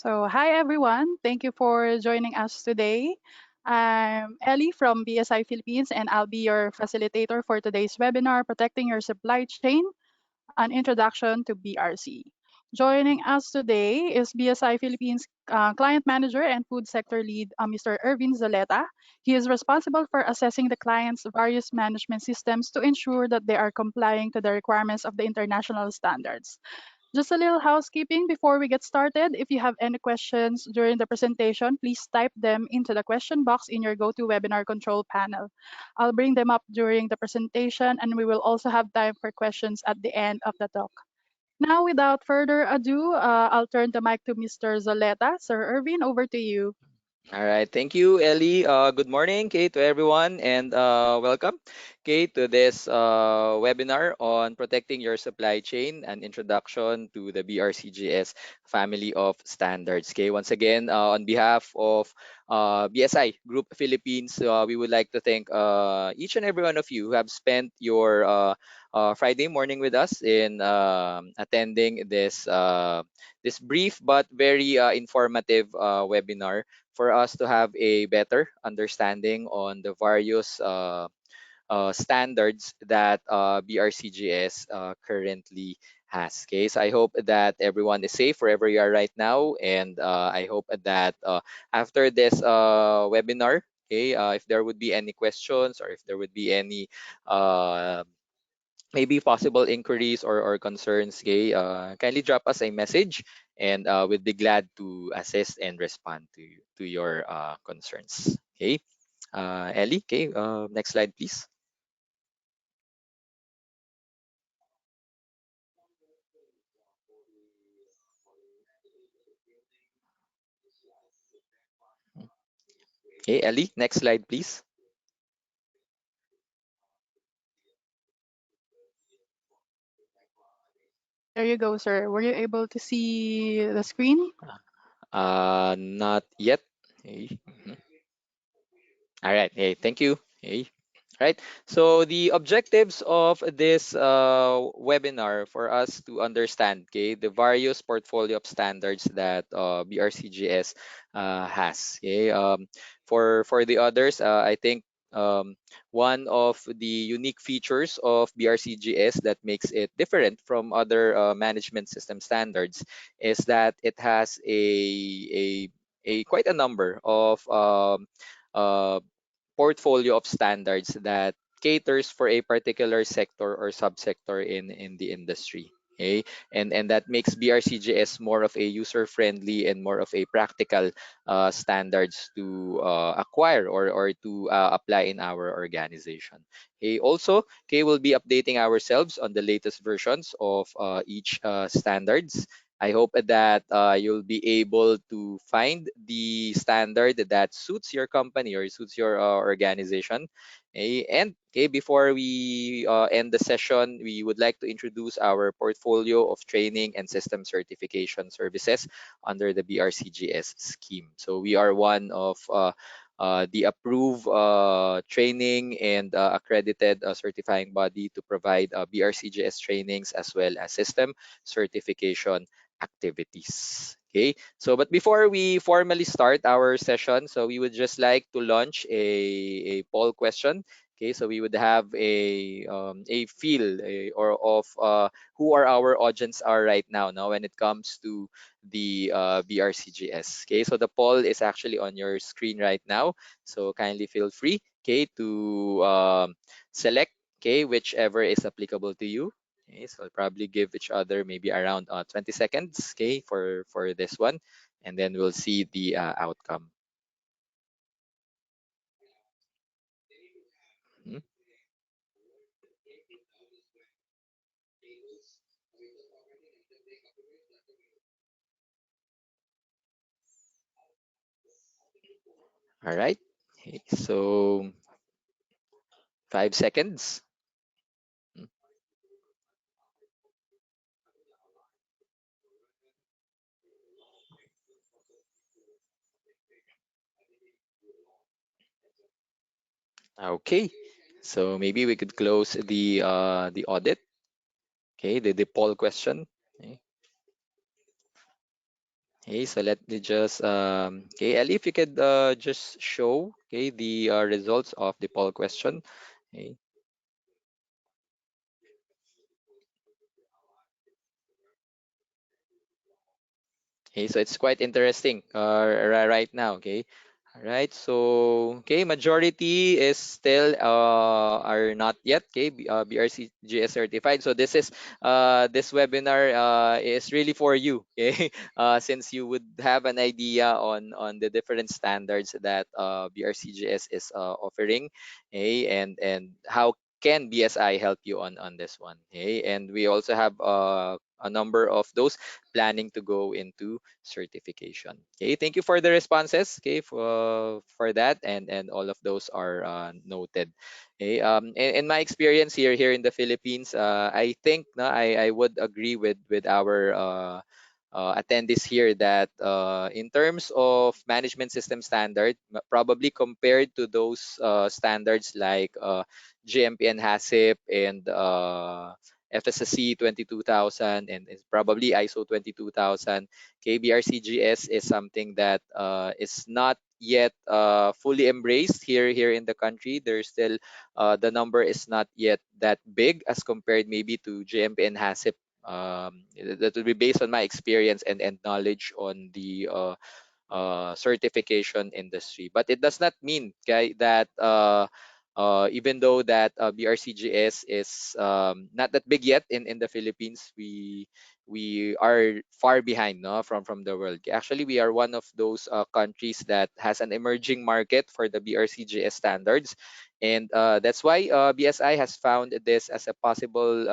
So, hi everyone. Thank you for joining us today. I'm Ellie from BSI Philippines, and I'll be your facilitator for today's webinar, Protecting Your Supply Chain, an Introduction to BRC. Joining us today is BSI Philippines Client Manager and Food Sector Lead, Mr. Ervin Zoleta. He is responsible for assessing the client's various management systems to ensure that they are complying to the requirements of the international standards. Just a little housekeeping before we get started. If you have any questions during the presentation, please type them into the question box in your GoToWebinar control panel. I'll bring them up during the presentation, and we will also have time for questions at the end of the talk. Now, without further ado, I'll turn the mic to Mr. Zoleta. Sir Irvin, over to you. All right, thank you, Ellie. Good morning, Kate, to everyone, and welcome, Kate, to this webinar on protecting your supply chain, an introduction to the BRCGS family of standards. Okay, once again, on behalf of BSI Group Philippines, we would like to thank each and every one of you who have spent your Friday morning with us in attending this brief but very informative webinar for us to have a better understanding on the various standards that BRCGS currently has. Okay, so I hope that everyone is safe wherever you are right now, and I hope that after this webinar, okay, if there would be any questions or if there would be any maybe possible inquiries or concerns, okay, kindly drop us a message, and we'll be glad to assist and respond to your concerns. Okay, Ellie, okay, next slide, please. Okay, Ellie, next slide, please. There you go, sir. Were you able to see the screen? Not yet. Okay. All right. Hey, thank you. Hey. Right. So the objectives of this webinar for us to understand, okay, the various portfolio of standards that BRCGS has. Okay. For the others, I think one of the unique features of BRCGS that makes it different from other management system standards is that it has a quite a number of uh, portfolio of standards that caters for a particular sector or subsector in the industry. Okay, and that makes BRCGS more of a user-friendly and more of a practical standards to acquire or to apply in our organization. Okay, also, okay, we'll be updating ourselves on the latest versions of each standards. I hope that you'll be able to find the standard that suits your company or suits your organization. Okay? And okay, before we end the session, we would like to introduce our portfolio of training and system certification services under the BRCGS scheme. So we are one of the approved training and accredited certifying body to provide BRCGS trainings as well as system certification activities. Okay, so but before we formally start our session, so we would just like to launch a poll question. Okay, so we would have a feel or of who are our audience are right now when it comes to the BRCGS. Okay, so the poll is actually on your screen right now, so kindly feel free, okay, to select, okay, whichever is applicable to you. Okay, so I'll probably give each other maybe around 20 seconds, okay, for this one, and then we'll see the outcome. Mhm. All right. Okay, so 5 seconds. Mm. Okay. So maybe we could close the audit. Okay, the poll question. Okay. Okay, so let me just okay, Ellie, if you could just show okay the results of the poll question. Okay. Okay, so it's quite interesting right now. Okay, all right. So okay, majority is still are not yet BRCGS certified. So this webinar is really for you. Okay, since you would have an idea on the different standards that BRCGS is offering. Okay, and how can BSI help you on this one? Okay, and we also have a number of those planning to go into certification. Okay, thank you for the responses. Okay, for that, and all of those are noted. Okay, in my experience here in the Philippines, I think no, I would agree with our attendees here that in terms of management system standard, probably compared to those standards like GMP and HACCP and FSSC 22000 and it's probably ISO 22000. KBRCGS is something that is not yet fully embraced here in the country. There's still the number is not yet that big as compared maybe to GMP and HACCP. That would be based on my experience and knowledge on the certification industry. But it does not mean okay, that even though that BRCGS is not that big yet in the Philippines, we are far behind no, from the world. Actually, we are one of those countries that has an emerging market for the BRCGS standards. And that's why BSI has found this as a possible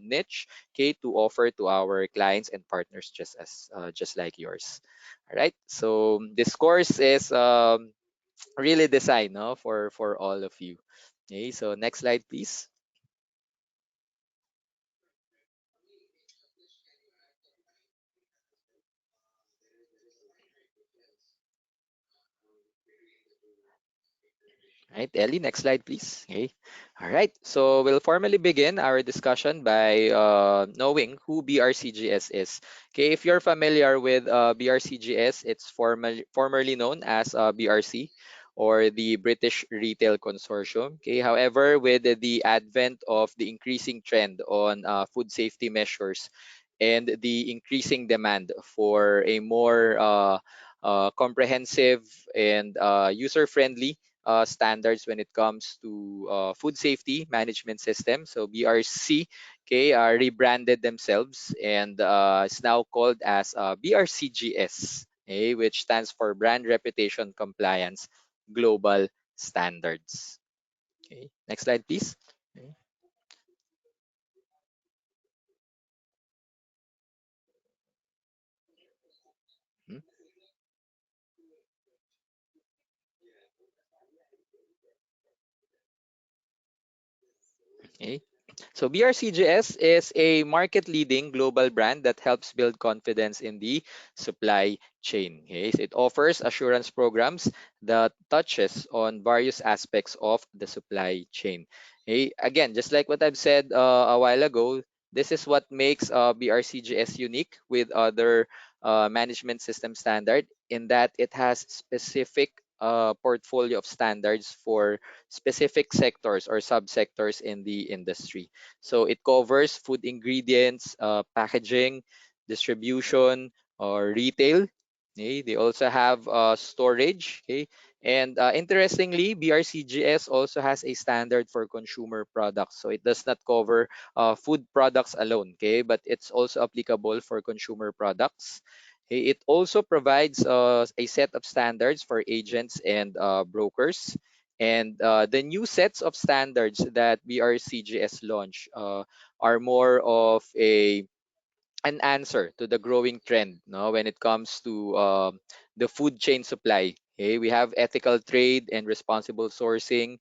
niche okay, to offer to our clients and partners just like yours. All right. So this course is really designed no, for all of you. Okay. So next slide, please. All right, Ellie, next slide, please. Okay. All right. So we'll formally begin our discussion by knowing who BRCGS is. Okay. If you're familiar with BRCGS, it's formerly known as BRC or the British Retail Consortium. Okay. However, with the advent of the increasing trend on food safety measures and the increasing demand for a more comprehensive and user-friendly standards when it comes to food safety management system. So BRC, okay, rebranded themselves and is now called as BRCGS, okay, which stands for Brand Reputation Compliance Global Standards. Okay, next slide, please. Okay. Hmm, okay. So BRCGS is a market-leading global brand that helps build confidence in the supply chain. Okay? So it offers assurance programs that touches on various aspects of the supply chain. Okay? Again, just like what I've said a while ago, this is what makes BRCGS unique with other management system standard in that it has specific portfolio of standards for specific sectors or subsectors in the industry. So it covers food ingredients, packaging, distribution, or retail. Okay? They also have storage. Okay? And interestingly, BRCGS also has a standard for consumer products. So it does not cover food products alone, okay? But it's also applicable for consumer products. Okay? It also provides a set of standards for agents and brokers. And the new sets of standards that BRCGS launched are more of an answer to the growing trend no, when it comes to the food chain supply. Okay, we have ethical trade and responsible sourcing.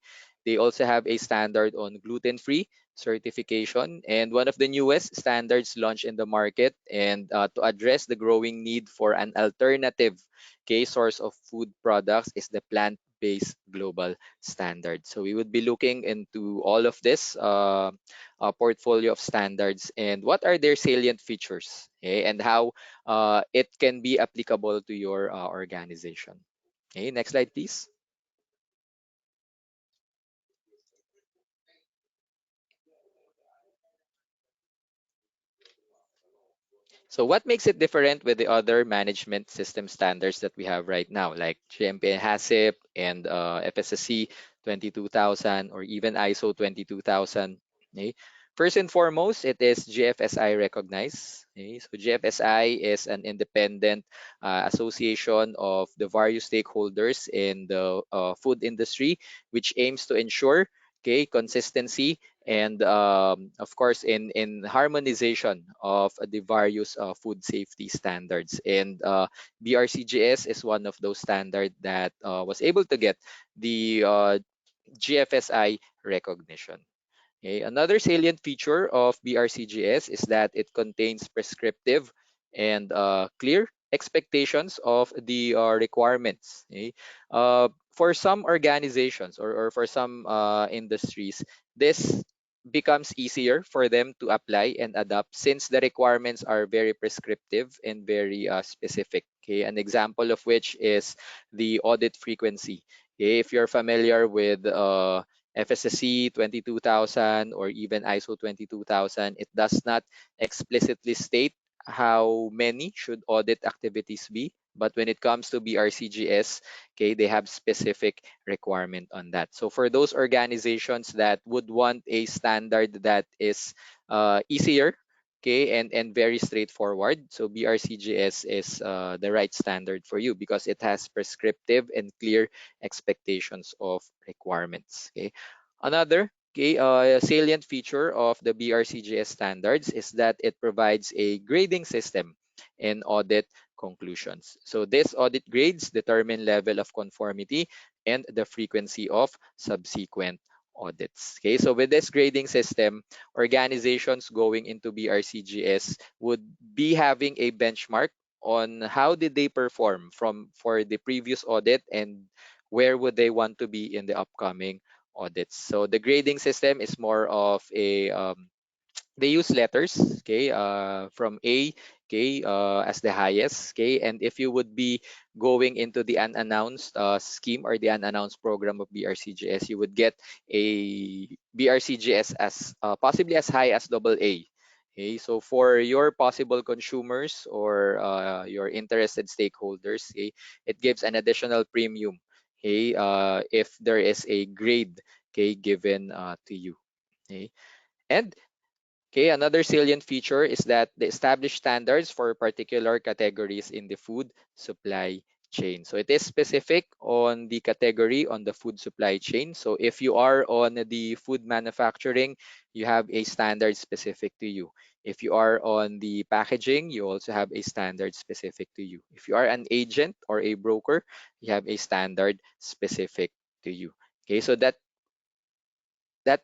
They also have a standard on gluten-free certification and one of the newest standards launched in the market and to address the growing need for an alternative okay, source of food products is the food-based global standard. So we would be looking into all of this portfolio of standards and what are their salient features, okay, and how it can be applicable to your organization. Okay, next slide, please. So what makes it different with the other management system standards that we have right now, like GMP and HACCP and FSSC 22000 or even ISO 22000? Okay. First and foremost, it is GFSI recognized. Okay. So GFSI is an independent association of the various stakeholders in the food industry, which aims to ensure, okay, consistency and of course in harmonization of the various food safety standards. And BRCGS is one of those standards that was able to get the GFSI recognition. Okay. Another salient feature of BRCGS is that it contains prescriptive and clear expectations of the requirements. Okay. For some organizations or for some industries, this becomes easier for them to apply and adapt since the requirements are very prescriptive and very specific. Okay. An example of which is the audit frequency. Okay. If you're familiar with FSSC 22000 or even ISO 22000, it does not explicitly state how many should audit activities be. But when it comes to BRCGS, okay, they have specific requirement on that. So for those organizations that would want a standard that is easier, okay, and very straightforward, so BRCGS is the right standard for you because it has prescriptive and clear expectations of requirements. Okay. Another, okay, salient feature of the BRCGS standards is that it provides a grading system in audit conclusions. So this audit grades determine level of conformity and the frequency of subsequent audits. Okay, so with this grading system, organizations going into BRCGS would be having a benchmark on how did they perform from for the previous audit and where would they want to be in the upcoming audits. So the grading system is more of a they use letters, okay, from A, okay, as the highest, okay, and if you would be going into the unannounced scheme or the unannounced program of BRCGS, you would get a BRCGS as possibly as high as double A. Okay, so for your possible consumers or your interested stakeholders, okay, it gives an additional premium, okay, if there is a grade, okay, given to you. Okay. And okay, another salient feature is that the established standards for particular categories in the food supply chain. So it is specific on the category on the food supply chain. So if you are on the food manufacturing, you have a standard specific to you. If you are on the packaging, you also have a standard specific to you. If you are an agent or a broker, you have a standard specific to you. Okay, so that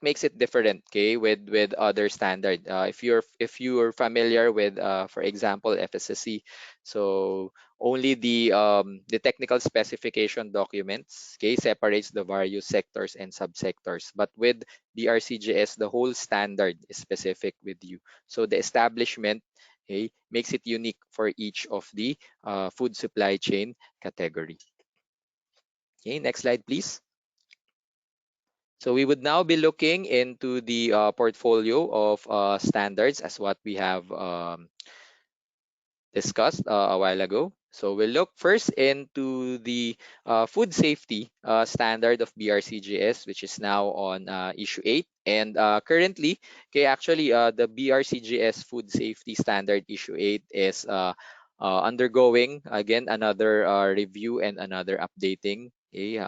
makes it different, okay, with other standard. If you're familiar with for example FSSC, so only the technical specification documents, okay, separates the various sectors and subsectors, but with BRCGS the whole standard is specific with you. So the establishment, okay, makes it unique for each of the food supply chain category. Okay, next slide please. So we would now be looking into the portfolio of standards as what we have discussed a while ago. So we'll look first into the food safety standard of BRCGS, which is now on issue 8. And currently, okay, actually, the BRCGS food safety standard issue 8 is undergoing again another review and another updating. Okay,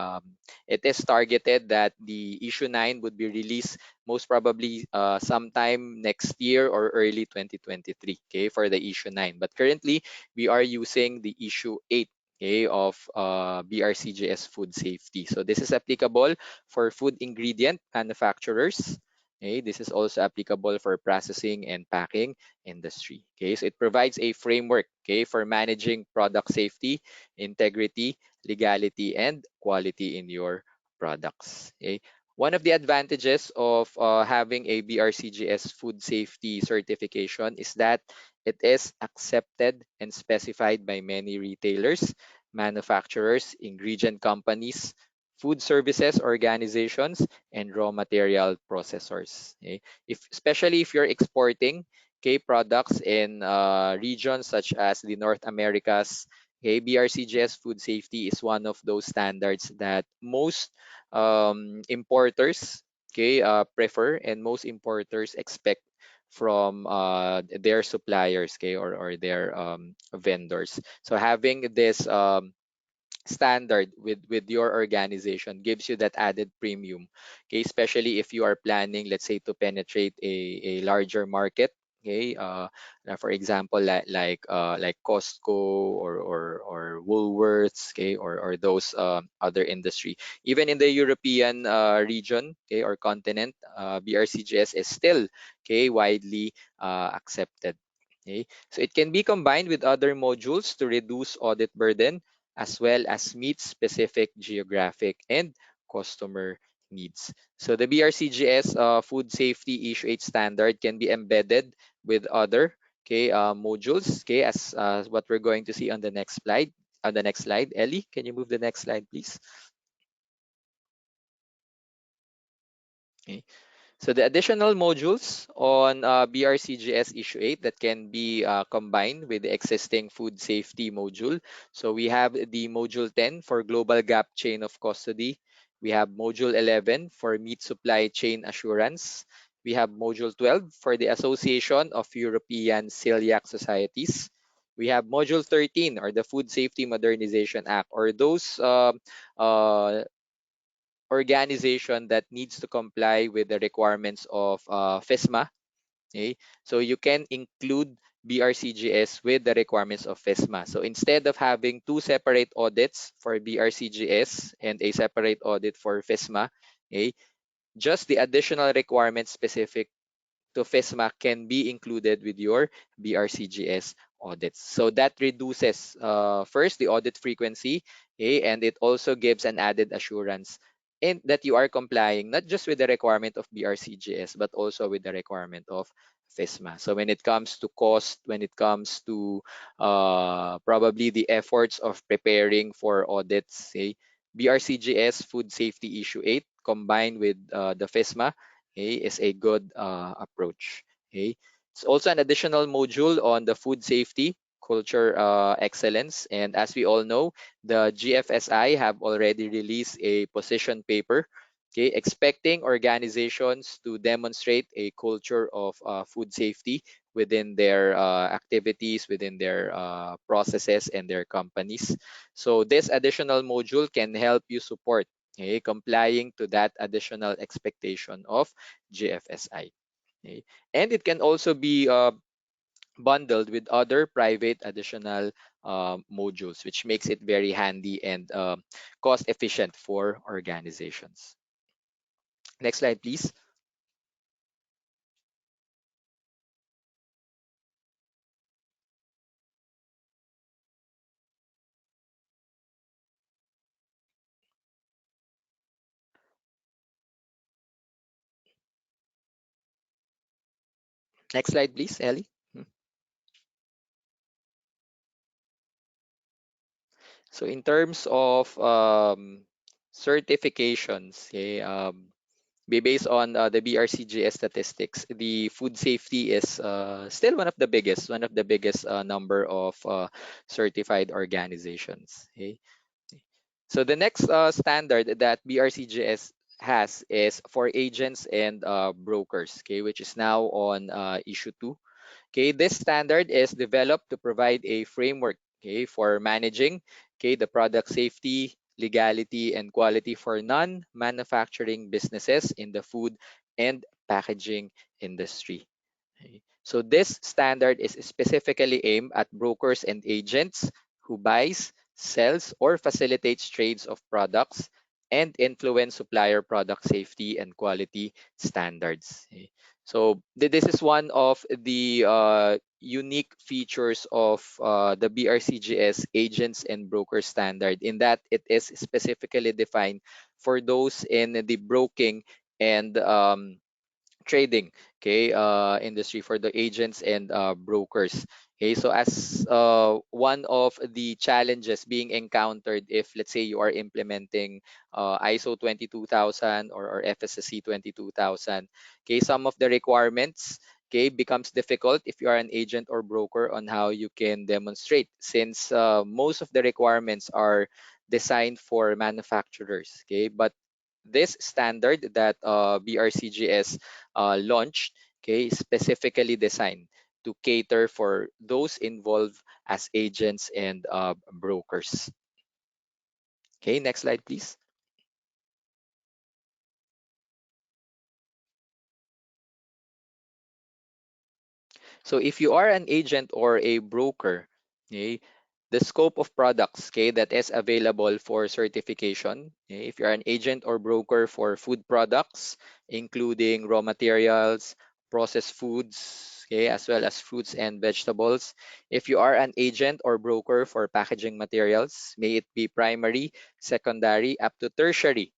it is targeted that the issue 9 would be released most probably sometime next year or early 2023, okay, for the issue 9. But currently, we are using the issue 8, okay, of BRCGS food safety. So this is applicable for food ingredient manufacturers. Okay, this is also applicable for processing and packing industry. Okay, so it provides a framework, okay, for managing product safety, integrity, legality, and quality in your products. Okay? One of the advantages of having a BRCGS food safety certification is that it is accepted and specified by many retailers, manufacturers, ingredient companies, food services organizations, and raw material processors. Okay? Especially if you're exporting products in regions such as the North Americas, BRCGS food safety is one of those standards that most importers prefer, and most importers expect from their suppliers, or their vendors. So having this standard with your organization gives you that added premium, okay, especially if you are planning, let's say, to penetrate a larger market, okay, for example, like Costco, or Woolworths, okay, or those other industry. Even in the European region, okay, or continent, BRCGS is still, okay, widely accepted. Okay, so it can be combined with other modules to reduce audit burden, as well as meet specific geographic and customer needs. So the BRCGS food safety issue 8 standard can be embedded with other, modules, okay, as what we're going to see on the next slide. On the next slide, Ellie, can you move the next slide, please? Okay. So the additional modules on BRCGS Issue 8 that can be combined with the existing food safety module. So we have the Module 10 for Global Gap Chain of Custody. We have Module 11 for Meat Supply Chain Assurance. We have Module 12 for the Association of European Celiac Societies. We have Module 13, or the Food Safety Modernization Act, or those uh, organization that needs to comply with the requirements of FISMA. Okay? So you can include BRCGS with the requirements of FISMA. So instead of having two separate audits for BRCGS and a separate audit for FISMA, okay, just the additional requirements specific to FISMA can be included with your BRCGS audits. So that reduces, first, the audit frequency, okay, and it also gives an added assurance in that you are complying not just with the requirement of BRCGS, but also with the requirement of FISMA. So when it comes to cost, when it comes to probably the efforts of preparing for audits, say BRCGS Food Safety Issue 8 combined with the FISMA, okay, is a good approach. Okay. It's also an additional module on the food safety culture excellence. And as we all know, the GFSI have already released a position paper, okay, expecting organizations to demonstrate a culture of food safety within their activities, within their processes and their companies. So this additional module can help you support, okay, complying to that additional expectation of GFSI. Okay. And it can also be bundled with other private additional modules, which makes it very handy and cost efficient for organizations. Next slide, please. Next slide, please, Ellie. Hmm. So in terms of certifications, okay, based on the BRCGS statistics, the food safety is still one of the biggest number of certified organizations. Okay? So the next standard that BRCGS has is for agents and brokers, okay, which is now on issue 2. Okay, this standard is developed to provide a framework, okay, for managing, okay, the product safety, legality, and quality for non-manufacturing businesses in the food and packaging industry. Okay. So this standard is specifically aimed at brokers and agents who buys, sells, or facilitates trades of products and influence supplier product safety and quality standards. Okay. So this is one of the unique features of the BRCGS agents and broker standard, in that it is specifically defined for those in the broking and trading, okay, industry, for the agents and brokers. Okay, so as one of the challenges being encountered if, let's say, you are implementing ISO 22000 or FSSC 22000, okay, some of the requirements, okay, becomes difficult if you are an agent or broker on how you can demonstrate, since most of the requirements are designed for manufacturers, okay, but this standard that BRCGS launched, okay, is specifically designed to cater for those involved as agents and brokers. Okay, next slide, please. So if you are an agent or a broker, okay, the scope of products, okay, that is available for certification, okay, if you're an agent or broker for food products, including raw materials, processed foods, okay, as well as fruits and vegetables. If you are an agent or broker for packaging materials, may it be primary, secondary, up to tertiary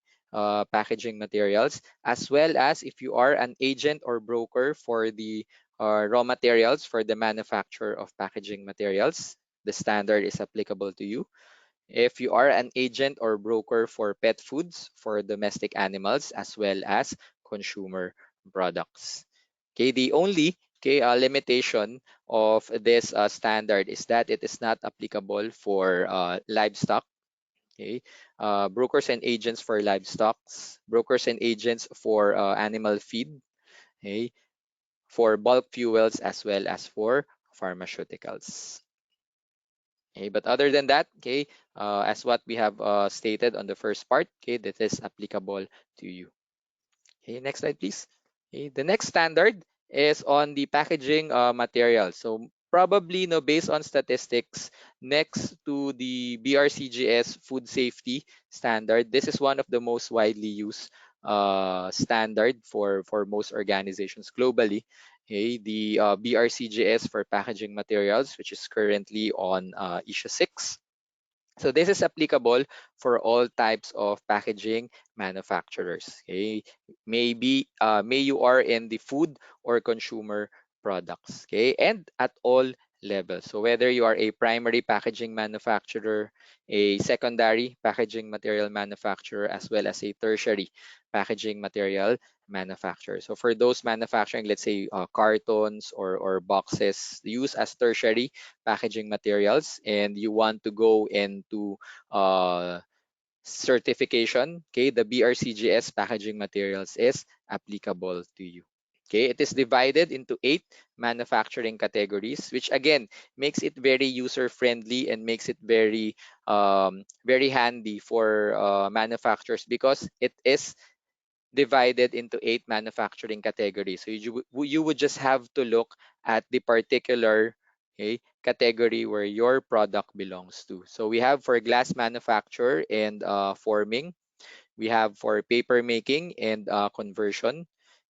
packaging materials, as well as if you are an agent or broker for the raw materials for the manufacture of packaging materials, the standard is applicable to you. If you are an agent or broker for pet foods for domestic animals, as well as consumer products. Okay, the only, okay, limitation of this standard is that it is not applicable for livestock. Okay, brokers and agents for livestock, brokers and agents for animal feed, okay, for bulk fuels, as well as for pharmaceuticals. Okay, but other than that, okay, as what we have stated on the first part, okay, that is applicable to you. Okay, next slide, please. Okay, the next standard is on the packaging material. So probably, no, based on statistics, next to the BRCGS food safety standard, this is one of the most widely used standard for most organizations globally. Okay, the BRCGS for packaging materials, which is currently on issue 6. So this is applicable for all types of packaging manufacturers. Okay, maybe may you are in the food or consumer products. Okay, and at all levels. So whether you are a primary packaging manufacturer, a secondary packaging material manufacturer, as well as a tertiary packaging material manufacturer. So for those manufacturing, let's say cartons or boxes used as tertiary packaging materials, and you want to go into uh, certification, okay, the BRCGS packaging materials is applicable to you. Okay, it is divided into 8 manufacturing categories, which again makes it very user friendly and makes it very handy for manufacturers, because it is divided into 8 manufacturing categories. So you would just have to look at the particular, okay, category where your product belongs to. So we have for glass manufacture and forming. We have for paper making and conversion.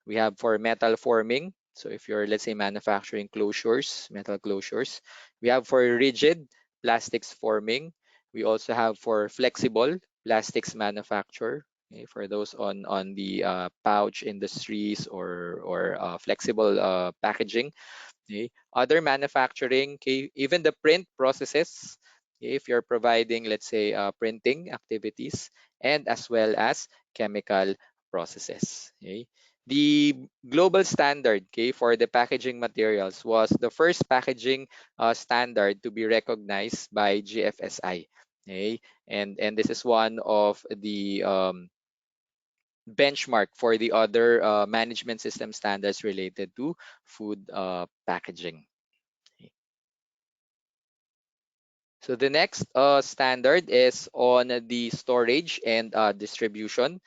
We have for metal forming. So if you're, let's say, manufacturing closures, metal closures. We have for rigid plastics forming. We also have for flexible plastics manufacture. Okay, for those on the pouch industries or flexible packaging. Okay. Other manufacturing, okay, even the print processes, okay, if you're providing, let's say, printing activities, and as well as chemical processes. Okay. The global standard, okay, for the packaging materials was the first packaging standard to be recognized by GFSI. Okay. And this is one of the benchmark for the other management system standards related to food packaging. Okay. So the next standard is on the storage and distribution.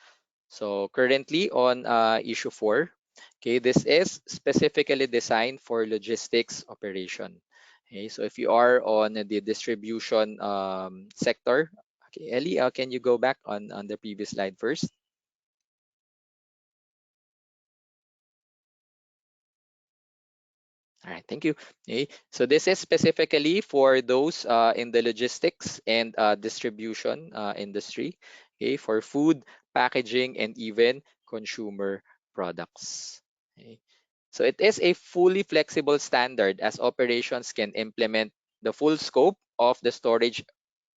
So currently on issue 4, okay, this is specifically designed for logistics operation. Okay, so if you are on the distribution sector, okay, Ellie, can you go back on the previous slide first? All right, thank you. Okay, so this is specifically for those in the logistics and distribution industry, okay, for food, packaging, and even consumer products. Okay. So it is a fully flexible standard as operations can implement the full scope of the storage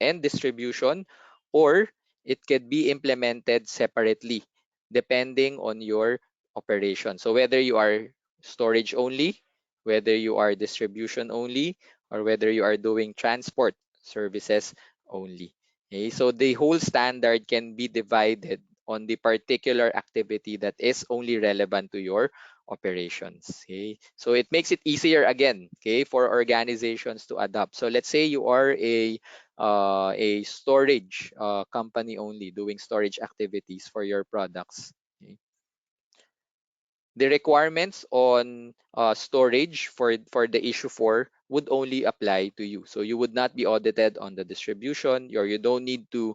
and distribution, or it could be implemented separately depending on your operation. So whether you are storage only, whether you are distribution only, or whether you are doing transport services only. Okay, so the whole standard can be divided on the particular activity that is only relevant to your operations. Okay, so it makes it easier again, okay, for organizations to adopt. So let's say you are a storage company only doing storage activities for your products. Okay. The requirements on storage for the issue 4 would only apply to you. So you would not be audited on the distribution, or you don't need to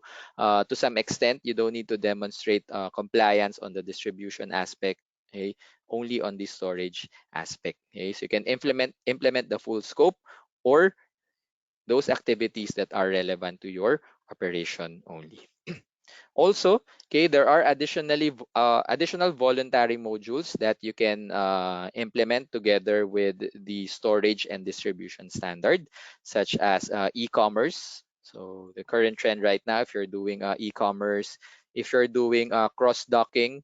some extent, you don't need to demonstrate compliance on the distribution aspect. Okay, only on the storage aspect. Okay, so you can implement the full scope or those activities that are relevant to your operation only. Also, okay, there are additional voluntary modules that you can implement together with the storage and distribution standard, such as e-commerce. So the current trend right now, if you're doing e-commerce, if you're doing cross-docking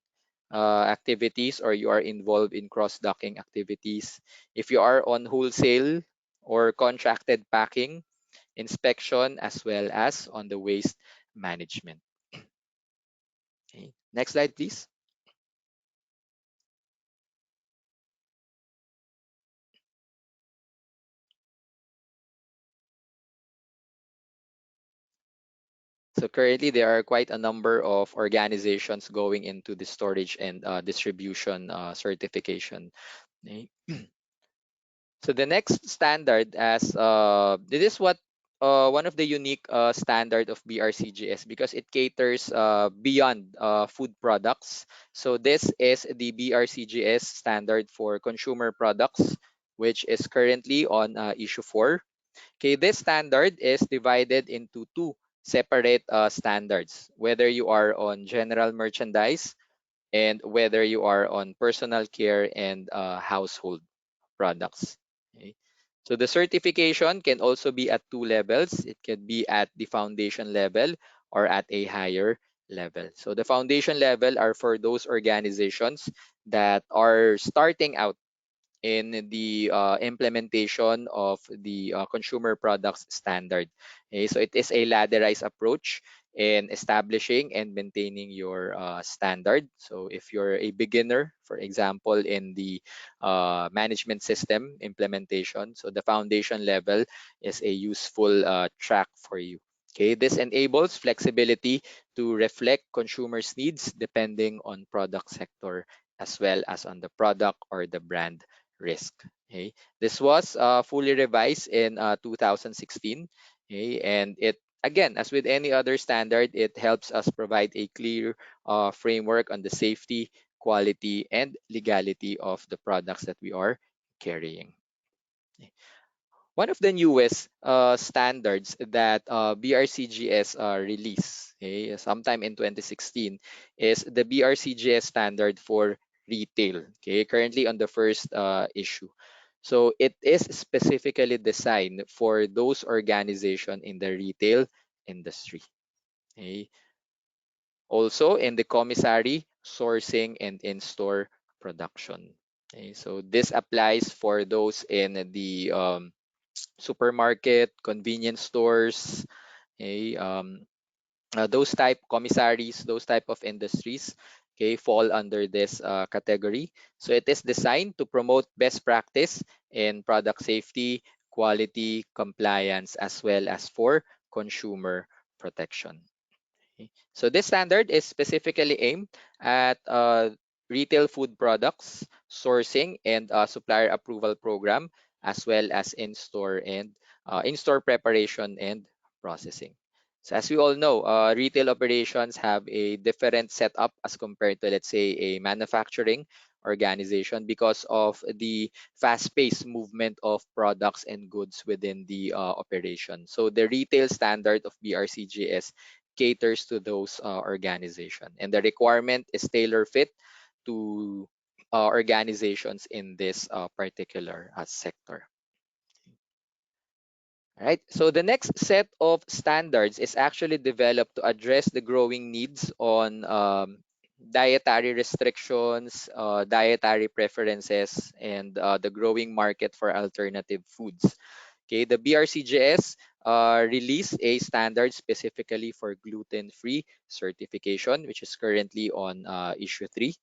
activities, or you are involved in cross-docking activities, if you are on wholesale or contracted packing, inspection, as well as on the waste management. Okay. Next slide, please. So currently, there are quite a number of organizations going into the storage and distribution certification. Okay. So the next standard, as this is what one of the unique standard of BRCGS, because it caters beyond food products. So this is the BRCGS standard for consumer products, which is currently on issue 4. Okay, this standard is divided into two separate standards, whether you are on general merchandise and whether you are on personal care and household products. Okay. So the certification can also be at two levels. It can be at the foundation level or at a higher level. So the foundation level are for those organizations that are starting out in the implementation of the consumer products standard. Okay, so it is a ladderized approach in establishing and maintaining your standard. So if you're a beginner, for example, in the management system implementation, so the foundation level is a useful track for you. Okay, this enables flexibility to reflect consumers' needs depending on product sector as well as on the product or the brand risk. Okay, this was fully revised in 2016. Okay, and it again, as with any other standard, it helps us provide a clear framework on the safety, quality, and legality of the products that we are carrying. Okay. One of the newest standards that BRCGS released, okay, sometime in 2016, is the BRCGS standard for retail. Okay, currently on the first issue. So it is specifically designed for those organizations in the retail industry. Okay. Also in the commissary, sourcing, and in-store production. Okay. So this applies for those in the supermarket, convenience stores, okay, those type commissaries, those type of industries, okay, fall under this category. So it is designed to promote best practice in product safety, quality, compliance, as well as for consumer protection. Okay. So this standard is specifically aimed at retail food products, sourcing, and supplier approval program, as well as in-store and in-store preparation and processing. So as we all know, retail operations have a different setup as compared to, let's say, a manufacturing organization because of the fast-paced movement of products and goods within the operation. So the retail standard of BRCGS caters to those organization, and the requirement is tailor fit to organizations in this particular sector. Right. So the next set of standards is actually developed to address the growing needs on dietary restrictions, dietary preferences, and the growing market for alternative foods. Okay, the BRCGS released a standard specifically for gluten-free certification, which is currently on issue 3.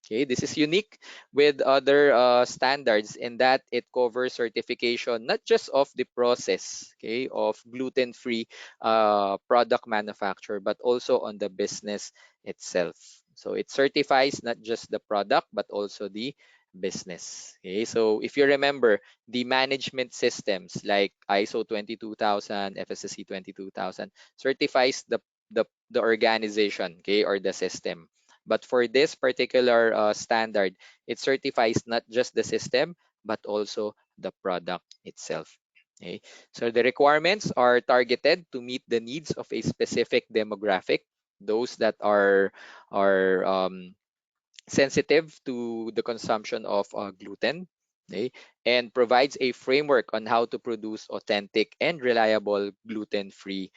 Okay, this is unique with other standards in that it covers certification not just of the process, okay, of gluten-free product manufacture, but also on the business itself. So it certifies not just the product, but also the business. Okay, so if you remember, the management systems like ISO 22000, FSSC 22000 certifies the organization, okay, or the system. But for this particular standard, it certifies not just the system, but also the product itself. Okay. So the requirements are targeted to meet the needs of a specific demographic, those that are sensitive to the consumption of gluten, okay, and provides a framework on how to produce authentic and reliable gluten-free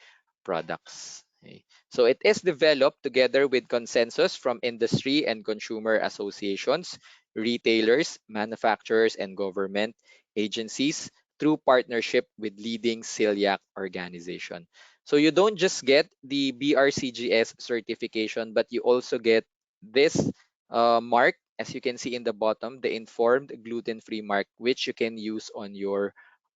products. Okay. So it is developed together with consensus from industry and consumer associations, retailers, manufacturers, and government agencies through partnership with leading celiac organization. So you don't just get the BRCGS certification, but you also get this mark, as you can see in the bottom, the informed gluten-free mark, which you can use on your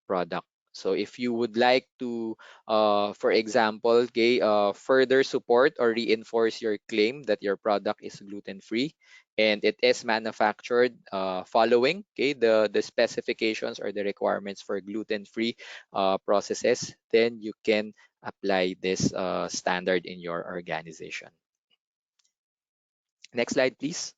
product. So if you would like to, for example, okay, further support or reinforce your claim that your product is gluten-free and it is manufactured following, okay, the specifications or the requirements for gluten-free processes, then you can apply this standard in your organization. Next slide, please.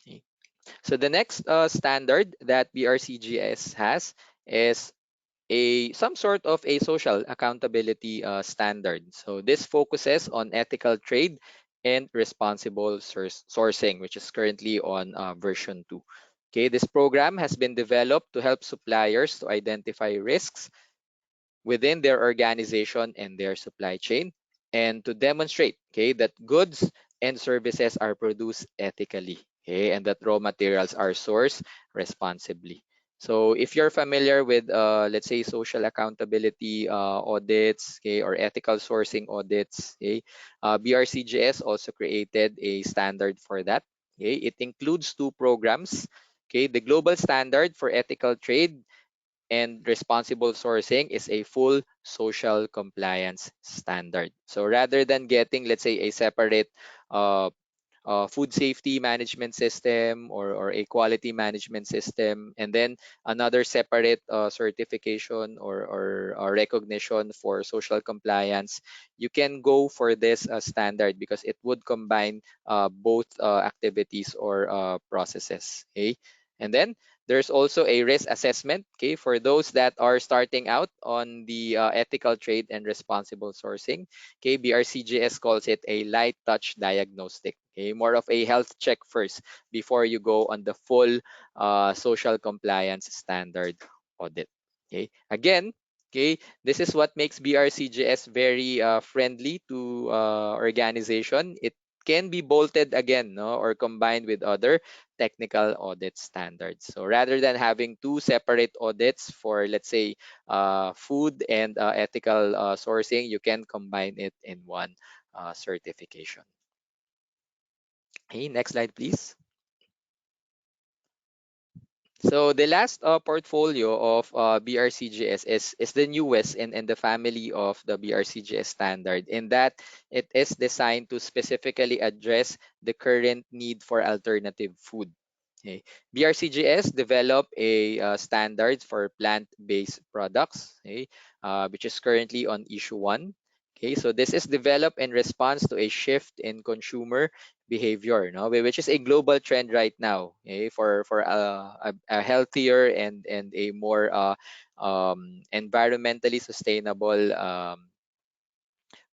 Okay. So the next standard that BRCGS has is a some sort of a social accountability standard. So this focuses on ethical trade and responsible sourcing, which is currently on version 2. Okay, this program has been developed to help suppliers to identify risks within their organization and their supply chain, and to demonstrate, okay, that goods and services are produced ethically, okay, and that raw materials are sourced responsibly. So if you're familiar with let's say social accountability audits, okay, or ethical sourcing audits, okay, BRCGS also created a standard for that. Okay, it includes two programs. Okay, the global standard for ethical trade and responsible sourcing is a full social compliance standard. So rather than getting, let's say, a separate uh, food safety management system, or a quality management system, and then another separate certification or recognition for social compliance, you can go for this standard because it would combine both activities or processes. Okay, and then there's also a risk assessment, okay, for those that are starting out on the ethical trade and responsible sourcing. Okay, BRCGS calls it a light touch diagnostic. Okay, more of a health check first before you go on the full social compliance standard audit. Okay, again, okay, this is what makes BRCGS very friendly to organization. It can be bolted again, no, or combined with other technical audit standards. So rather than having two separate audits for, let's say, food and ethical sourcing, you can combine it in one certification. Okay, next slide, please. So the last portfolio of BRCGS is the newest in the family of the BRCGS standard, in that it is designed to specifically address the current need for alternative food. Okay. BRCGS developed a standard for plant-based products, okay, which is currently on issue 1. Okay, so this is developed in response to a shift in consumer behavior, no, which is a global trend right now, okay, for a healthier and a more environmentally sustainable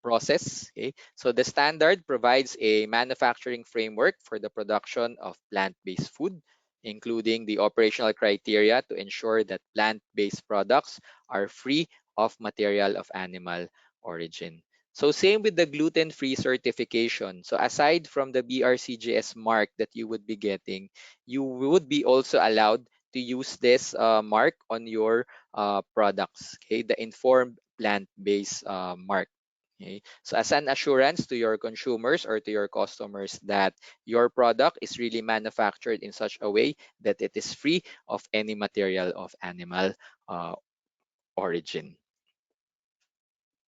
process. Okay? So the standard provides a manufacturing framework for the production of plant-based food, including the operational criteria to ensure that plant-based products are free of material of animal origin. So same with the gluten-free certification. So aside from the BRCGS mark that you would be getting, you would be also allowed to use this mark on your products. Okay, the informed plant-based mark. Okay. So as an assurance to your consumers or to your customers that your product is really manufactured in such a way that it is free of any material of animal uh, origin.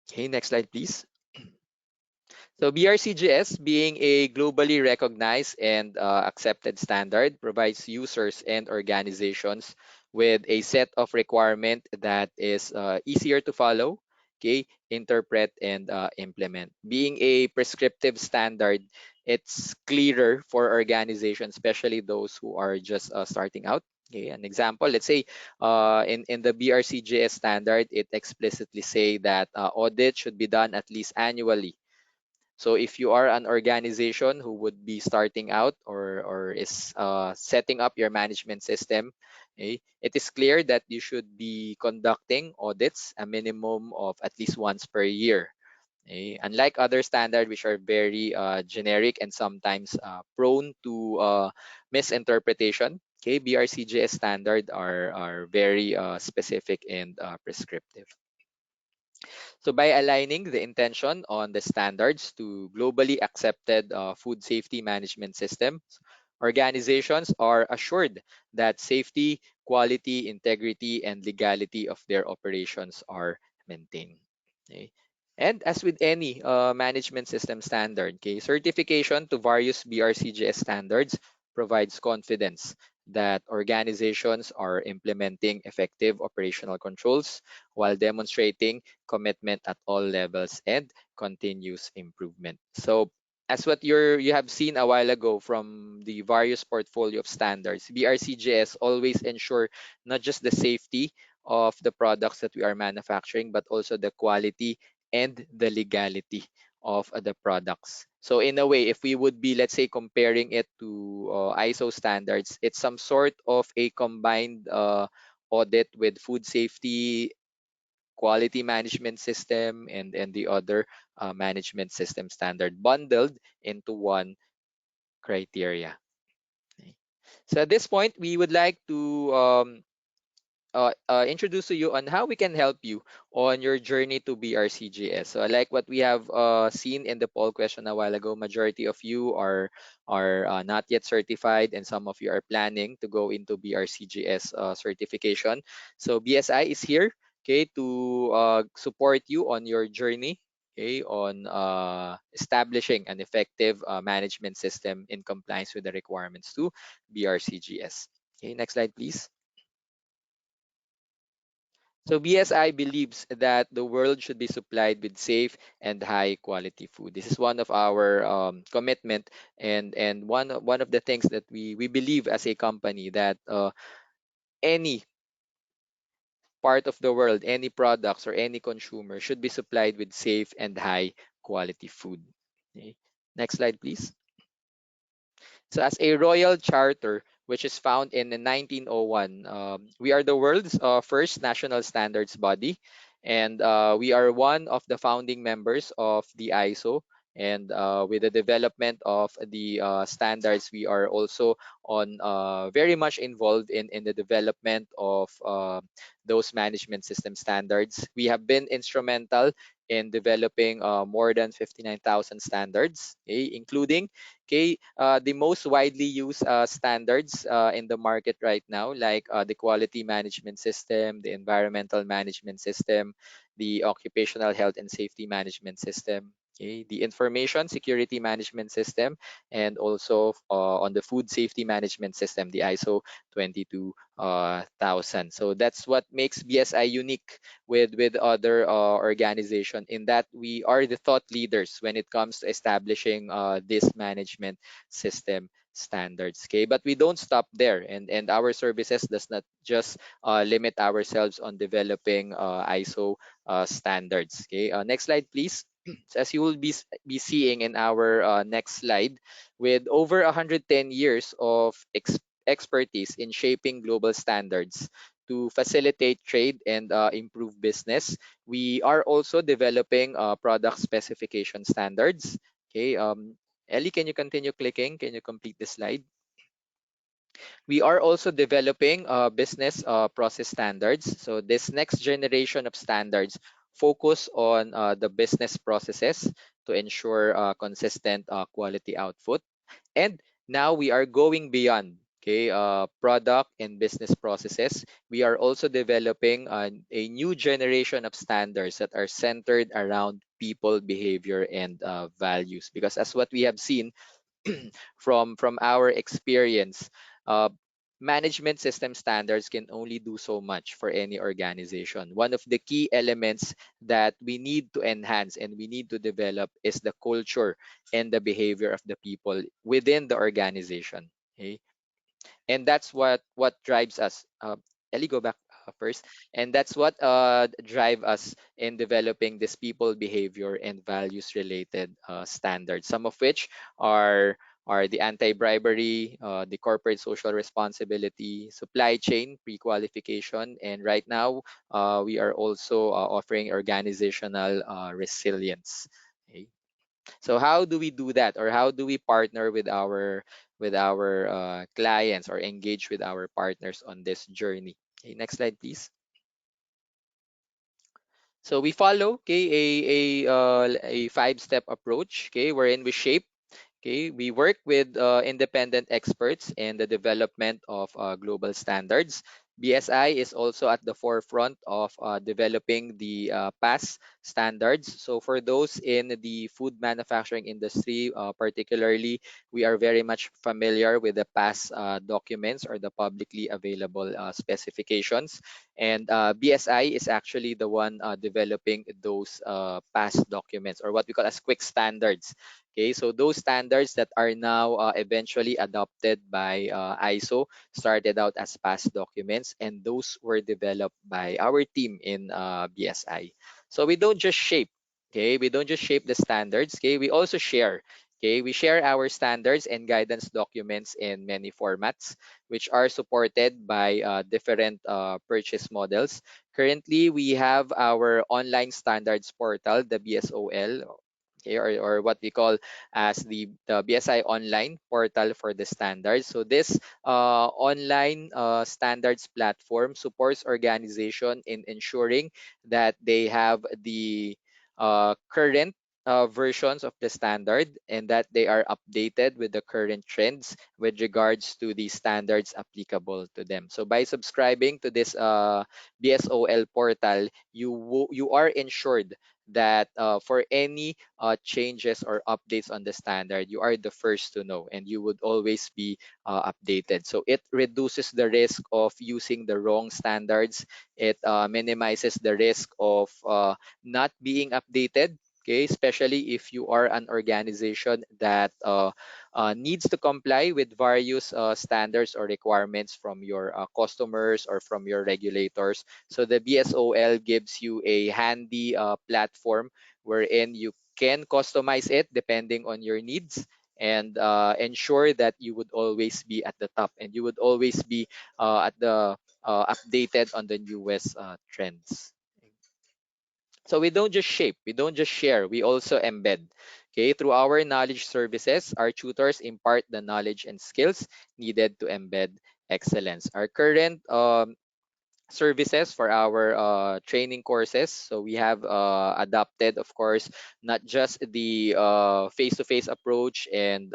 Okay, next slide, please. So BRCGS, being a globally recognized and accepted standard, provides users and organizations with a set of requirement that is easier to follow, okay, interpret and implement. Being a prescriptive standard, it's clearer for organizations, especially those who are just starting out. Okay, an example, let's say in the BRCGS standard, it explicitly say that audit should be done at least annually. So if you are an organization who would be starting out or is setting up your management system, okay, it is clear that you should be conducting audits a minimum of at least once per year. Okay. Unlike other standards, which are very generic and sometimes prone to misinterpretation, okay, BRCGS standard are very specific and prescriptive. So by aligning the intention on the standards to globally accepted food safety management systems, organizations are assured that safety, quality, integrity, and legality of their operations are maintained. Okay. And as with any management system standard, okay, certification to various BRCGS standards provides confidence that organizations are implementing effective operational controls while demonstrating commitment at all levels and continuous improvement. So as what you have seen a while ago from the various portfolio of standards, BRCGS always ensure not just the safety of the products that we are manufacturing, but also the quality and the legality of the products. So in a way, if we would be, let's say, comparing it to ISO standards, it's some sort of a combined audit with food safety, quality management system, and the other management system standard bundled into one criteria. Okay. So at this point, we would like to introduce to you on how we can help you on your journey to BRCGS. So I like what we have seen in the poll question a while ago. Majority of you are not yet certified, and some of you are planning to go into BRCGS certification. So BSI is here, okay, to support you on your journey. Okay, on establishing an effective management system in compliance with the requirements to BRCGS. Okay, next slide, please. So BSI believes that the world should be supplied with safe and high quality food. This is one of our commitment and one of the things that we believe as a company that any part of the world, any products or any consumer should be supplied with safe and high quality food. Okay. Next slide, please. So, as a royal charter, which is found in the 1901, we are the world's first national standards body, and we are one of the founding members of the ISO. And with the development of the standards, we are also on very much involved in the development of those management system standards. We have been instrumental in developing more than 59,000 standards, okay, including, okay, the most widely used standards in the market right now, like the quality management system, the environmental management system, the occupational health and safety management system. Okay, the information security management system, and also on the food safety management system, the ISO 22000. So that's what makes BSI unique with other organization, in that we are the thought leaders when it comes to establishing this management system standards. Okay, but we don't stop there, and our services does not just limit ourselves on developing ISO standards. Okay, next slide, please. So as you will be seeing in our next slide, with over 110 years of expertise in shaping global standards to facilitate trade and improve business, we are also developing product specification standards. Okay, Ellie, can you continue clicking? Can you complete the slide? We are also developing business process standards. So this next generation of standards focus on the business processes to ensure consistent quality output. And now we are going beyond, okay, product and business processes. We are also developing a new generation of standards that are centered around people, behavior, and values. Because as what we have seen, from our experience, uh, management system standards can only do so much for any organization. One of the key elements that we need to enhance and we need to develop is the culture and the behavior of the people within the organization. Okay, and that's what drives us. Ellie, go back first. And that's what drive us in developing this people behavior and values related standards, some of which are the anti-bribery, the corporate social responsibility, supply chain pre-qualification, and right now we are also offering organizational resilience. Okay. So how do we do that, or how do we partner with our clients, or engage with our partners on this journey? Okay, next slide, please. So we follow, okay, a five-step approach, okay, wherein we shape. Okay, we work with independent experts in the development of global standards. BSI is also at the forefront of developing the PAS standards. So for those in the food manufacturing industry, particularly, we are very much familiar with the PAS documents, or the publicly available specifications. And BSI is actually the one developing those PAS documents, or what we call as quick standards. Okay, so those standards that are now eventually adopted by ISO started out as past documents, and those were developed by our team in BSI. So we don't just shape, okay, we don't just shape the standards, okay, we also share. Okay, we share our standards and guidance documents in many formats, which are supported by different purchase models. Currently, we have our online standards portal, the BSOL, okay, or what we call as the BSI online portal for the standards. So this online standards platform supports organization in ensuring that they have the current versions of the standard, and that they are updated with the current trends with regards to the standards applicable to them. So by subscribing to this BSOL portal, you are ensured that for any changes or updates on the standard, you are the first to know, and you would always be updated. So it reduces the risk of using the wrong standards. It minimizes the risk of not being updated. Okay, especially if you are an organization that needs to comply with various standards or requirements from your customers or from your regulators. So the BSOL gives you a handy platform wherein you can customize it depending on your needs, and ensure that you would always be at the top, and you would always be at the updated on the newest trends. So we don't just shape, we don't just share, we also embed. Okay, through our knowledge services, our tutors impart the knowledge and skills needed to embed excellence. Our current services for our training courses. So we have adopted, of course, not just the face-to-face approach and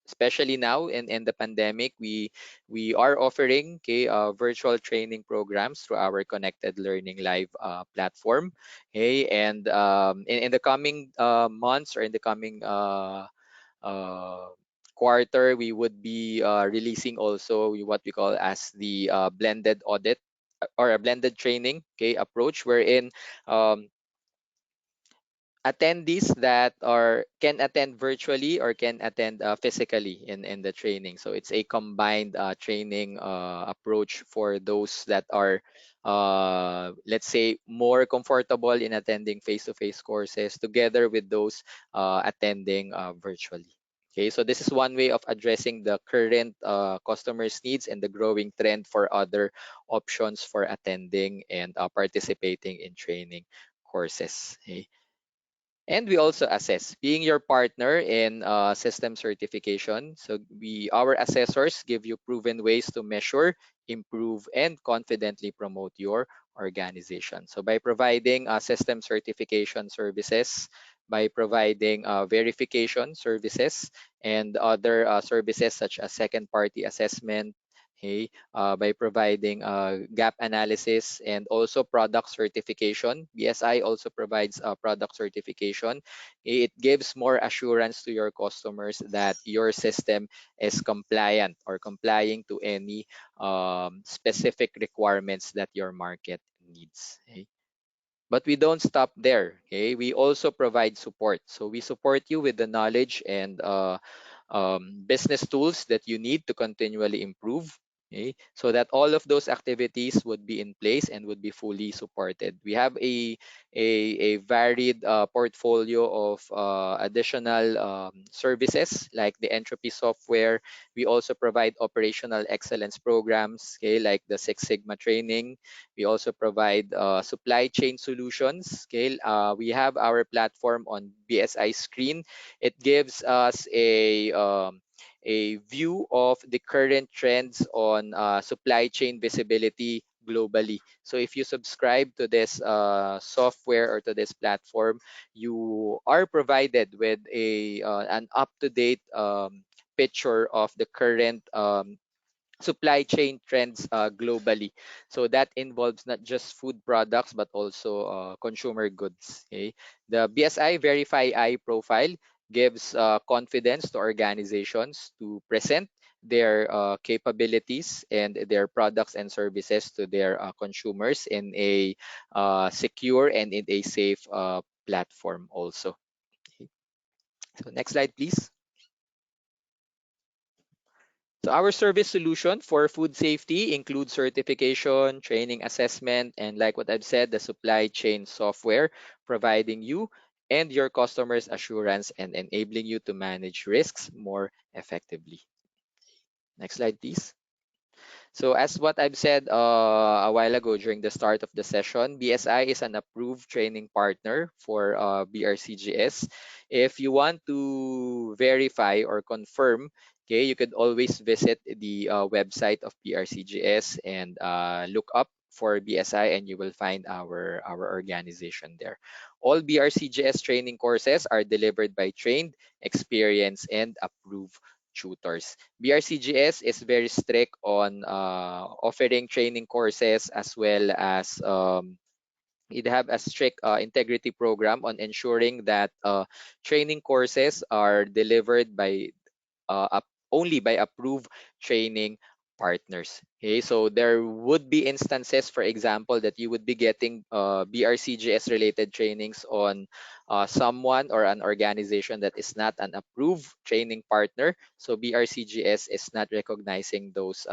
especially now in the pandemic, we are offering virtual training programs through our Connected Learning Live platform. Okay, and in the coming months, or in the coming uh, quarter, we would be releasing also what we call as the blended audit, or a blended training, approach, wherein um, attendees that are can attend virtually or can attend physically in the training. So it's a combined training approach for those that are, let's say, more comfortable in attending face-to-face courses, together with those attending virtually. Okay, so this is one way of addressing the current customers' needs and the growing trend for other options for attending and participating in training courses. Okay. And we also assess, being your partner in system certification. So our assessors give you proven ways to measure, improve, and confidently promote your organization. So by providing system certification services, by providing verification services, and other services such as second party assessment, hey, by providing gap analysis and also product certification. BSI also provides product certification. It gives more assurance to your customers that your system is compliant or complying to any specific requirements that your market needs. Okay? But we don't stop there. Okay, we also provide support. So we support you with the knowledge and business tools that you need to continually improve. Okay, so that all of those activities would be in place and would be fully supported. We have a varied portfolio of additional services like the entropy software. We also provide operational excellence programs, okay, like the Six Sigma training. We also provide supply chain solutions. Okay, we have our platform on BSI screen. It gives us a view of the current trends on supply chain visibility globally. So if you subscribe to this software or to this platform, you are provided with an up-to-date picture of the current supply chain trends globally. So that involves not just food products but also consumer goods. Okay? The BSI Verify I profile gives confidence to organizations to present their capabilities and their products and services to their consumers in a secure and in a safe platform also. Okay. So next slide, please. So our service solution for food safety includes certification, training assessment, and like what I've said, the supply chain software, providing you and your customers assurance and enabling you to manage risks more effectively. Next slide, please. So as what I've said a while ago during the start of the session, BSI is an approved training partner for BRCGS. If you want to verify or confirm, okay, you could always visit the website of BRCGS and look up for BSI, and you will find our organization there. All BRCGS training courses are delivered by trained, experienced, and approved tutors. BRCGS is very strict on offering training courses, as well as it have a strict integrity program on ensuring that training courses are delivered by only by approved training partners. Okay, so there would be instances, for example, that you would be getting BRCGS related trainings on someone or an organization that is not an approved training partner. So BRCGS is not recognizing those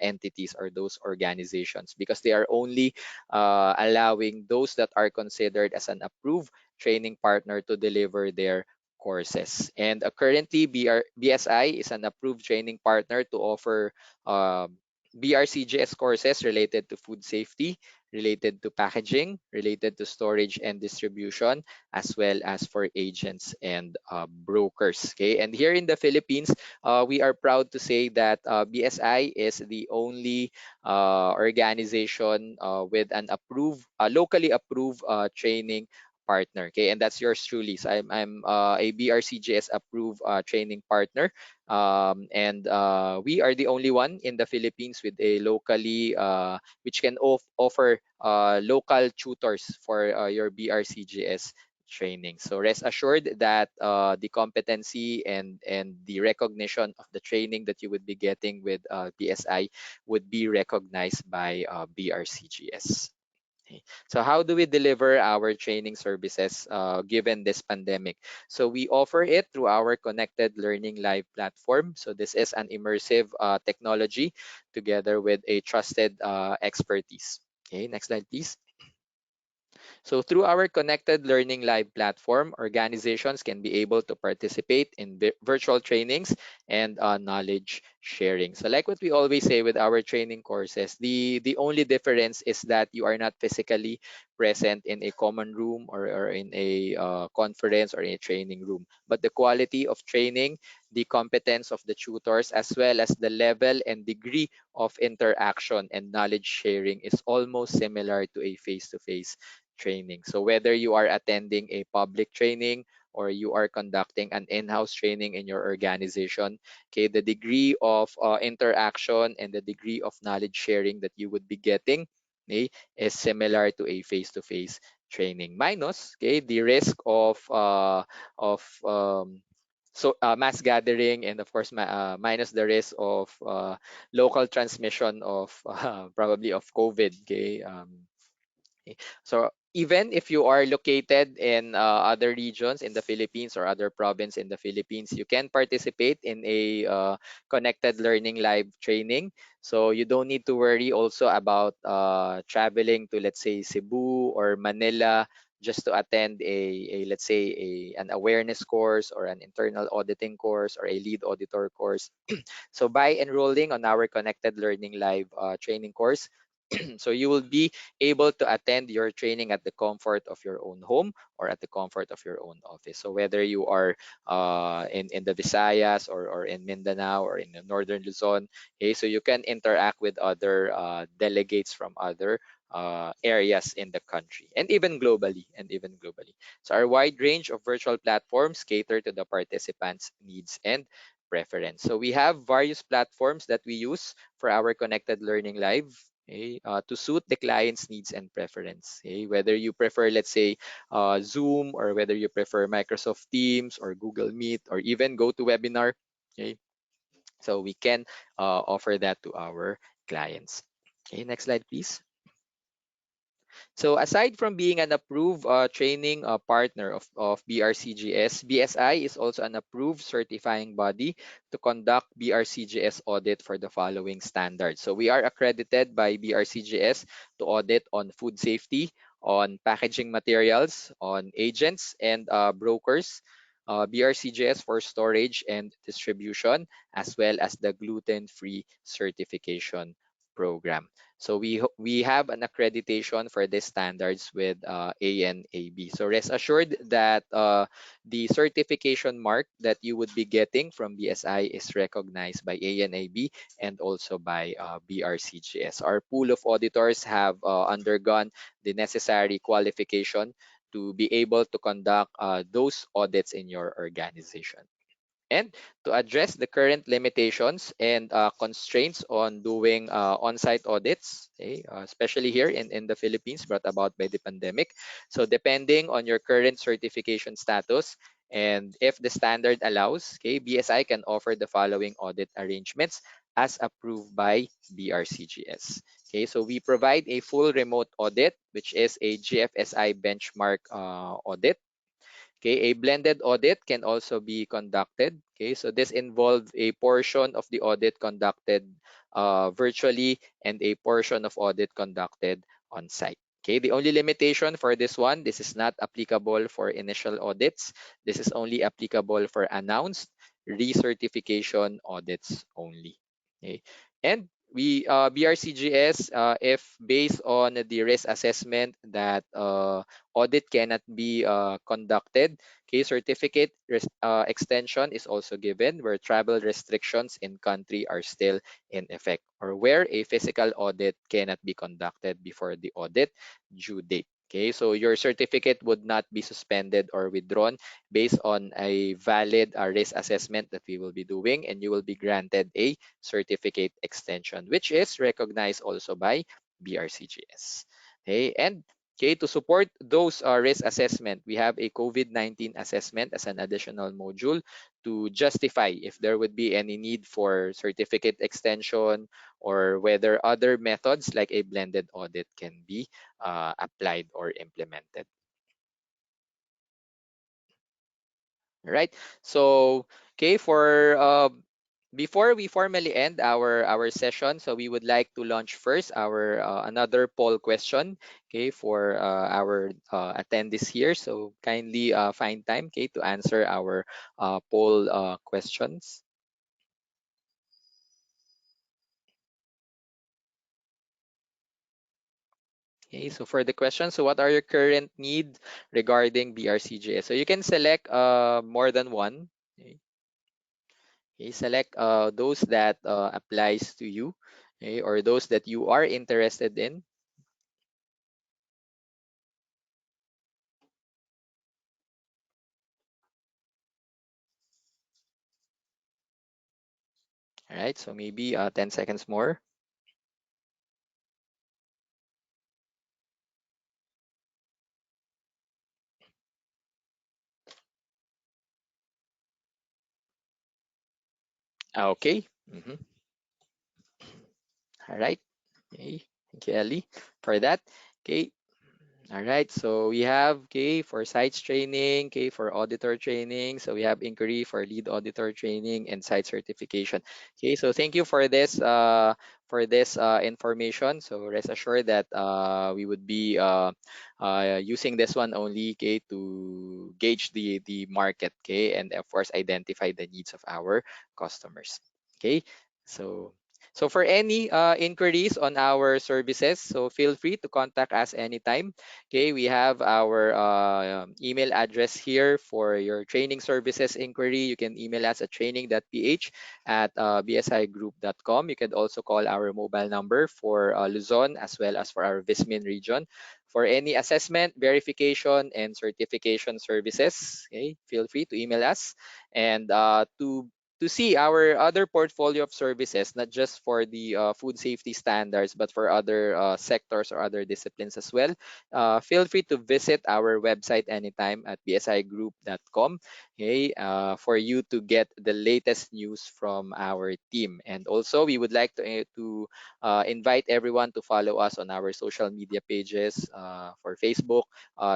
entities or those organizations, because they are only allowing those that are considered as an approved training partner to deliver their courses. And currently, BSI is an approved training partner to offer BRCGS courses related to food safety, related to packaging, related to storage and distribution, as well as for agents and brokers. Okay, and here in the Philippines, we are proud to say that BSI is the only organization with an approved, locally approved training partner. Okay, and that's yours truly. So I'm a BRCGS approved training partner, and we are the only one in the Philippines with a locally which can offer local tutors for your BRCGS training. So rest assured that the competency and the recognition of the training that you would be getting with BSI would be recognized by BRCGS. Okay. So how do we deliver our training services given this pandemic? So we offer it through our connected learning live platform. So this is an immersive technology together with a trusted expertise. Okay, next slide, please. So through our connected learning live platform, organizations can be able to participate in virtual trainings and knowledge sharing. So like what we always say with our training courses, the only difference is that you are not physically present in a common room or in a conference or in a training room. But the quality of training, the competence of the tutors, as well as the level and degree of interaction and knowledge sharing is almost similar to a face-to-face training. So whether you are attending a public training or you are conducting an in-house training in your organization, okay, the degree of interaction and the degree of knowledge sharing that you would be getting, okay, is similar to a face-to-face training. Minus, okay, the risk of mass gathering, and of course minus the risk of local transmission of probably of COVID. Okay, okay. So even if you are located in other regions in the Philippines or other province in the Philippines, you can participate in a connected learning live training. So you don't need to worry also about traveling to, let's say, Cebu or Manila just to attend a let's say an awareness course or an internal auditing course or a lead auditor course. So by enrolling on our connected learning live training course, so you will be able to attend your training at the comfort of your own home or at the comfort of your own office. So whether you are in the Visayas or in Mindanao or in the Northern Luzon, okay, so you can interact with other delegates from other areas in the country and even globally. So our wide range of virtual platforms cater to the participants' needs and preference. So we have various platforms that we use for our connected learning live, okay, to suit the client's needs and preference. Okay? Whether you prefer, let's say, Zoom, or whether you prefer Microsoft Teams or Google Meet or even GoToWebinar. Okay? So we can offer that to our clients. Okay, next slide, please. So aside from being an approved training partner of BRCGS, BSI is also an approved certifying body to conduct BRCGS audit for the following standards. So we are accredited by BRCGS to audit on food safety, on packaging materials, on agents and brokers, BRCGS for storage and distribution, as well as the gluten-free certification program. So we have an accreditation for these standards with ANAB. So rest assured that the certification mark that you would be getting from BSI is recognized by ANAB and also by BRCGS. Our pool of auditors have undergone the necessary qualification to be able to conduct those audits in your organization. And to address the current limitations and constraints on doing on-site audits, okay, especially here in the Philippines, brought about by the pandemic. So depending on your current certification status and if the standard allows, okay, BSI can offer the following audit arrangements as approved by BRCGS. Okay, so we provide a full remote audit, which is a GFSI benchmark audit. Okay, a blended audit can also be conducted. Okay, so this involves a portion of the audit conducted virtually and a portion of audit conducted on site. Okay, the only limitation for this one, this is not applicable for initial audits. This is only applicable for announced recertification audits only. Okay, and we BRCGS, if based on the risk assessment that audit cannot be conducted, okay, certificate extension is also given where travel restrictions in country are still in effect or where a physical audit cannot be conducted before the audit due date. Okay, so your certificate would not be suspended or withdrawn based on a valid risk assessment that we will be doing, and you will be granted a certificate extension, which is recognized also by BRCGS. Okay, and okay, to support those risk assessment, we have a COVID-19 assessment as an additional module to justify if there would be any need for certificate extension, or whether other methods like a blended audit can be applied or implemented. Right. So, okay, for before we formally end our session, so we would like to launch first our another poll question, okay, for our attendees here. So kindly find time, okay, to answer our poll questions. Okay, so for the question, so what are your current need regarding BRCGS? So you can select more than one. Okay, okay, select those that applies to you, okay, or those that you are interested in. All right, so maybe 10 seconds more. Okay. All right. Okay. Thank you, Ellie, for that. Okay. All right, so we have okay for sites training, okay for auditor training. So we have inquiry for lead auditor training and site certification. Okay, so thank you for this information. So rest assured that we would be using this one only, okay, to gauge the market, okay, and of course identify the needs of our customers. Okay, so so for any inquiries on our services, so feel free to contact us anytime. Okay, we have our email address here for your training services inquiry. You can email us at training.ph@bsigroup.com. You can also call our mobile number for Luzon as well as for our Vismin region. For any assessment, verification, and certification services, okay, feel free to email us. And to see our other portfolio of services, not just for the food safety standards, but for other sectors or other disciplines as well, feel free to visit our website anytime at bsigroup.com, okay, for you to get the latest news from our team. And also, we would like to invite everyone to follow us on our social media pages for Facebook,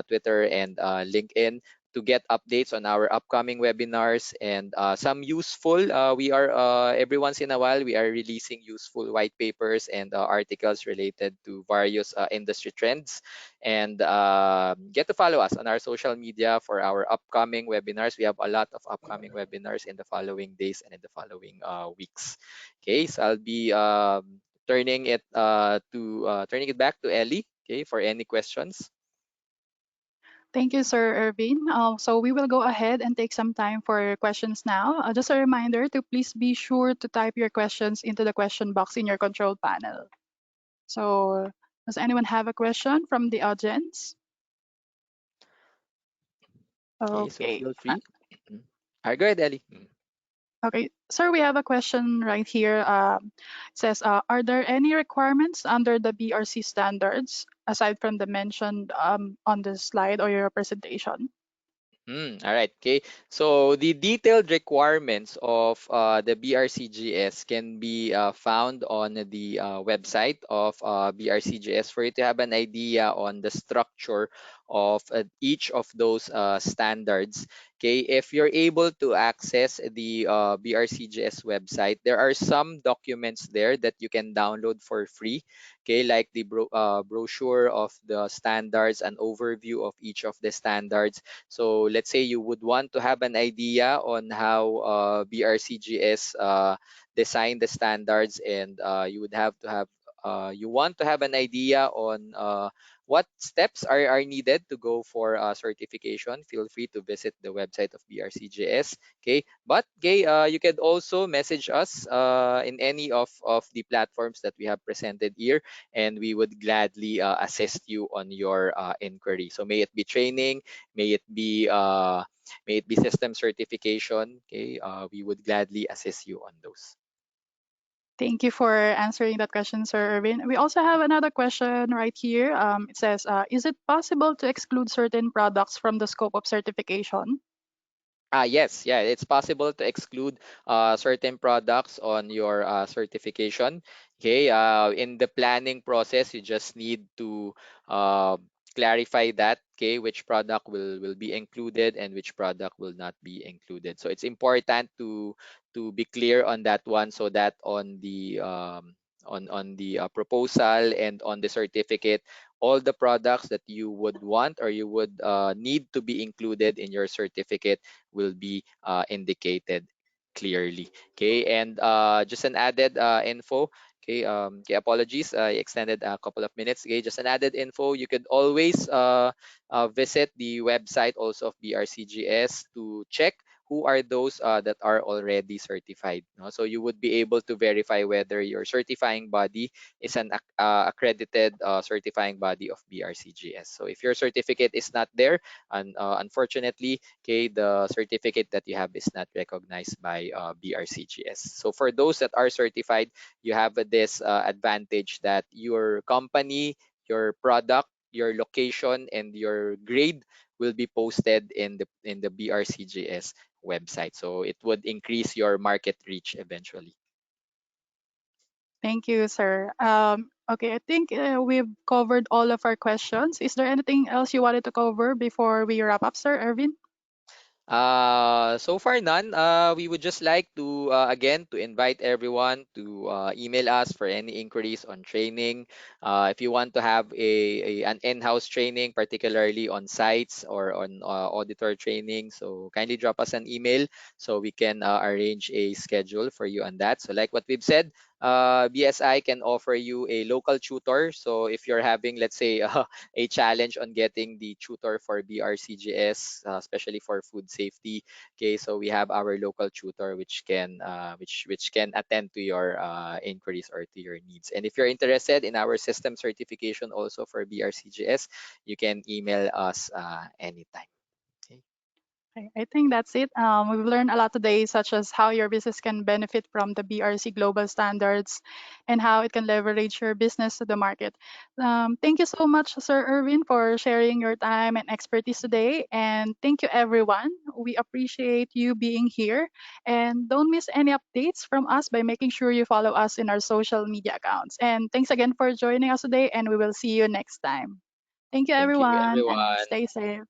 Twitter, and LinkedIn to get updates on our upcoming webinars and some useful. We are every once in a while we are releasing useful white papers and articles related to various industry trends. And get to follow us on our social media for our upcoming webinars. We have a lot of upcoming webinars in the following days and in the following weeks. Okay, so I'll be turning it back to Ellie. Okay, for any questions. Thank you, Sir Irvin. So we will go ahead and take some time for questions now. Just a reminder to please be sure to type your questions into the question box in your control panel. So does anyone have a question from the audience? Okay, so Okay. feel free. Mhm. All right, go ahead, Ellie. Okay, sir, we have a question right here. It says, are there any requirements under the BRC standards aside from the mentioned on the slide or your presentation? All right. Okay. So the detailed requirements of the BRCGS can be found on the website of BRCGS for you to have an idea on the structure of each of those standards. Okay. If you're able to access the BRCGS website, there are some documents there that you can download for free. Okay, like the brochure of the standards, an overview of each of the standards. So let's say you would want to have an idea on how BRCGS design the standards, and you would have to have you want to have an idea on what steps are needed to go for certification, feel free to visit the website of BRCGS. Okay, but okay, you can also message us in any of the platforms that we have presented here, and we would gladly assist you on your inquiry. So may it be training, may it be system certification. Okay, we would gladly assist you on those. Thank you for answering that question, Sir Irvin. We also have another question right here. It says, is it possible to exclude certain products from the scope of certification? Yes, yeah, it's possible to exclude certain products on your certification. Okay, in the planning process, you just need to uh, clarify that. Okay, which product will be included and which product will not be included. So it's important to be clear on that one, so that on the proposal and on the certificate, all the products that you would want or you would need to be included in your certificate will be indicated clearly. Okay, and just an added info. Okay, okay, apologies, I extended a couple of minutes. Okay, just an added info. You could always visit the website also of BRCGS to check who are those that are already certified. No? So you would be able to verify whether your certifying body is an accredited certifying body of BRCGS. So if your certificate is not there, and unfortunately, okay, the certificate that you have is not recognized by BRCGS. So for those that are certified, you have this advantage that your company, your product, your location, and your grade will be posted in the BRCGS website. So it would increase your market reach eventually. Thank you, sir. Okay, I think we've covered all of our questions. Is there anything else you wanted to cover before we wrap up, Sir Irvin? So far none. We would just like to again to invite everyone to email us for any inquiries on training. If you want to have an in-house training, particularly on sites or on auditor training, so kindly drop us an email so we can arrange a schedule for you on that. So like what we've said, BSI can offer you a local tutor. So if you're having, let's say, a challenge on getting the tutor for BRCGS, especially for food safety. Okay, so we have our local tutor which can which can attend to your inquiries or to your needs. And if you're interested in our system certification also for BRCGS, you can email us anytime. Okay. I think that's it. We've learned a lot today, such as how your business can benefit from the BRC global standards and how it can leverage your business to the market. Thank you so much, Sir Irvin, for sharing your time and expertise today. And thank you, everyone. We appreciate you being here. And don't miss any updates from us by making sure you follow us in our social media accounts. And thanks again for joining us today, and we will see you next time. Thank you, Thank you, everyone, and everyone. stay safe.